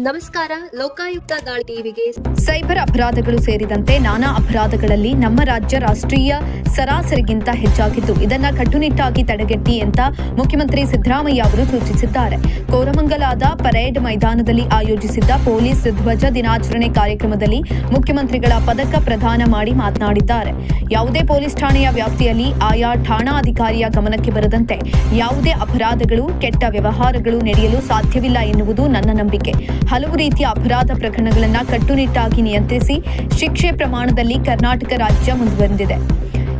ನಮಸ್ಕಾರ. ಲೋಕಾಯುಕ್ತ ದಾಳಿ ಟಿವಿಗೆ ಸೈಬರ್ ಅಪರಾಧಗಳು ಸೇರಿದಂತೆ ನಾನಾ ಅಪರಾಧಗಳಲ್ಲಿ ನಮ್ಮ ರಾಜ್ಯ ರಾಷ್ಟ್ರೀಯ ಸರಾಸರಿಗಿಂತ ಹೆಚ್ಚಾಗಿದ್ದು, ಇದನ್ನು ಕಟ್ಟುನಿಟ್ಟಾಗಿ ತಡೆಗಟ್ಟಿ ಅಂತ ಮುಖ್ಯಮಂತ್ರಿ ಸಿದ್ದರಾಮಯ್ಯ ಅವರು ಸೂಚಿಸಿದ್ದಾರೆ. ಕೋರಮಂಗಲದ ಪರೇಡ್ ಮೈದಾನದಲ್ಲಿ ಆಯೋಜಿಸಿದ್ದ ಪೊಲೀಸ್ ಧ್ವಜ ದಿನಾಚರಣೆ ಕಾರ್ಯಕ್ರಮದಲ್ಲಿ ಮುಖ್ಯಮಂತ್ರಿಗಳ ಪದಕ ಪ್ರದಾನ ಮಾಡಿ ಮಾತನಾಡಿದ್ದಾರೆ. ಯಾವುದೇ ಪೊಲೀಸ್ ಠಾಣೆಯ ವ್ಯಾಪ್ತಿಯಲ್ಲಿ ಆಯಾ ಠಾಣಾಧಿಕಾರಿಯ ಗಮನಕ್ಕೆ ಬರದಂತೆ ಯಾವುದೇ ಅಪರಾಧಗಳು, ಕೆಟ್ಟ ವ್ಯವಹಾರಗಳು ನಡೆಯಲು ಸಾಧ್ಯವಿಲ್ಲ ಎನ್ನುವುದು ನನ್ನ ನಂಬಿಕೆ. ಹಲವು ರೀತಿಯ ಅಪರಾಧ ಪ್ರಕರಣಗಳನ್ನು ಕಟ್ಟುನಿಟ್ಟಾಗಿ ನಿಯಂತ್ರಿಸಿ ಶಿಕ್ಷೆ ಪ್ರಮಾಣದಲ್ಲಿ ಕರ್ನಾಟಕ ರಾಜ್ಯ ಮುಂದುವರೆದಿದೆ.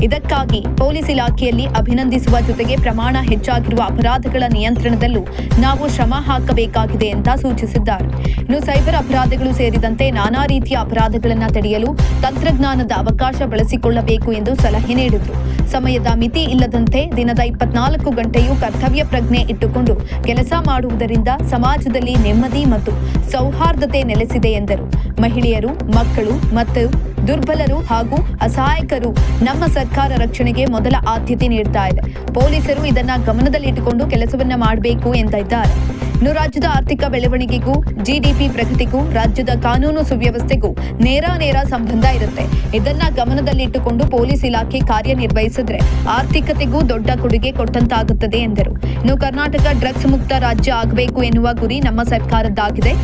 ಇದಕ್ಕಾಗಿ ಪೊಲೀಸ್ ಇಲಾಖೆಯಲ್ಲಿ ಅಭಿನಂದಿಸುವ ಜೊತೆಗೆ ಪ್ರಮಾಣ ಹೆಚ್ಚಾಗಿರುವ ಅಪರಾಧಗಳ ನಿಯಂತ್ರಣದಲ್ಲೂ ನಾವು ಶ್ರಮ ಹಾಕಬೇಕಾಗಿದೆ ಅಂತ ಸೂಚಿಸಿದ್ದಾರೆ. ಇನ್ನು ಸೈಬರ್ ಅಪರಾಧಗಳು ಸೇರಿದಂತೆ ನಾನಾ ರೀತಿಯ ಅಪರಾಧಗಳನ್ನು ತಡೆಯಲು ತಂತ್ರಜ್ಞಾನದ ಅವಕಾಶ ಬಳಸಿಕೊಳ್ಳಬೇಕು ಎಂದು ಸಲಹೆ ನೀಡಿದರು. ಸಮಯದ ಮಿತಿ ಇಲ್ಲದಂತೆ ದಿನದ 24 ಗಂಟೆಯೂ ಕರ್ತವ್ಯ ಪ್ರಜ್ಞೆ ಇಟ್ಟುಕೊಂಡು ಕೆಲಸ ಮಾಡುವುದರಿಂದ ಸಮಾಜದಲ್ಲಿ ನೆಮ್ಮದಿ ಮತ್ತು ಸೌಹಾರ್ದತೆ ನೆಲೆಸಿದೆ ಎಂದರು. ಮಹಿಳೆಯರು, ಮಕ್ಕಳು ಮತ್ತು ದುರ್ಬಲರು ಹಾಗೂ ಅಸಹಾಯಕರು ನಮ್ಮ ಸರ್ಕಾರ ರಕ್ಷಣೆಗೆ ಮೊದಲ ಆದ್ಯತೆ ನೀಡ್ತಾ ಇದೆ. ಪೊಲೀಸರು ಇದನ್ನ ಗಮನದಲ್ಲಿಟ್ಟುಕೊಂಡು ಕೆಲಸವನ್ನ ಮಾಡಬೇಕು ಎಂದಿದ್ದಾರೆ. ಇನ್ನು ರಾಜ್ಯದ ಆರ್ಥಿಕ ಬೆಳವಣಿಗೆಗೂ ಜಿಡಿಪಿ ಪ್ರಗತಿಗೂ ರಾಜ್ಯದ ಕಾನೂನು ಸುವ್ಯವಸ್ಥೆಗೂ ನೇರ ಸಂಬಂಧ ಇರುತ್ತೆ. ಇದನ್ನ ಗಮನದಲ್ಲಿಟ್ಟುಕೊಂಡು ಪೊಲೀಸ್ ಇಲಾಖೆ ಕಾರ್ಯನಿರ್ವಹಿಸಿದ್ರೆ ಆರ್ಥಿಕತೆಗೂ ದೊಡ್ಡ ಕೊಡುಗೆ ಕೊಟ್ಟಂತಾಗುತ್ತದೆ ಎಂದರು. ಇನ್ನು ಕರ್ನಾಟಕ ಡ್ರಗ್ಸ್ ಮುಕ್ತ ರಾಜ್ಯ ಆಗಬೇಕು ಎನ್ನುವ ಗುರಿ ನಮ್ಮ ಸರ್ಕಾರದ್ದಾಗಿದೆ.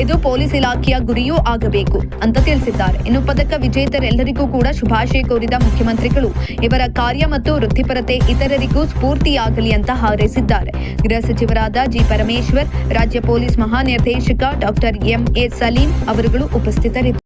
ಇದು ಪೊಲೀಸ್ ಇಲಾಖೆಯ ಗುರಿಯೂ ಆಗಬೇಕು ಅಂತ ತಿಳಿಸಿದ್ದಾರೆ. ಇನ್ನು ಪದಕ ವಿಜೇತರೆಲ್ಲರಿಗೂ ಕೂಡ ಶುಭಾಶಯ ಕೋರಿದ ಮುಖ್ಯಮಂತ್ರಿಗಳು ಇವರ ಕಾರ್ಯ ಮತ್ತು ವೃತ್ತಿಪರತೆ ಇತರರಿಗೂ ಸ್ಫೂರ್ತಿಯಾಗಲಿ ಅಂತ ಹಾರೈಸಿದ್ದಾರೆ. ಗೃಹ ಸಚಿವರಾದ ಜಿ ಪರಮೇಶ್ವರ್, ರಾಜ್ಯ ಪೊಲೀಸ್ ಮಹಾನಿರ್ದೇಶಕ ಡಾಕ್ಟರ್ ಎಂ.ಎ. ಸಲೀಂ ಅವರುಗಳು ಉಪಸ್ಥಿತರಿದ್ದರು.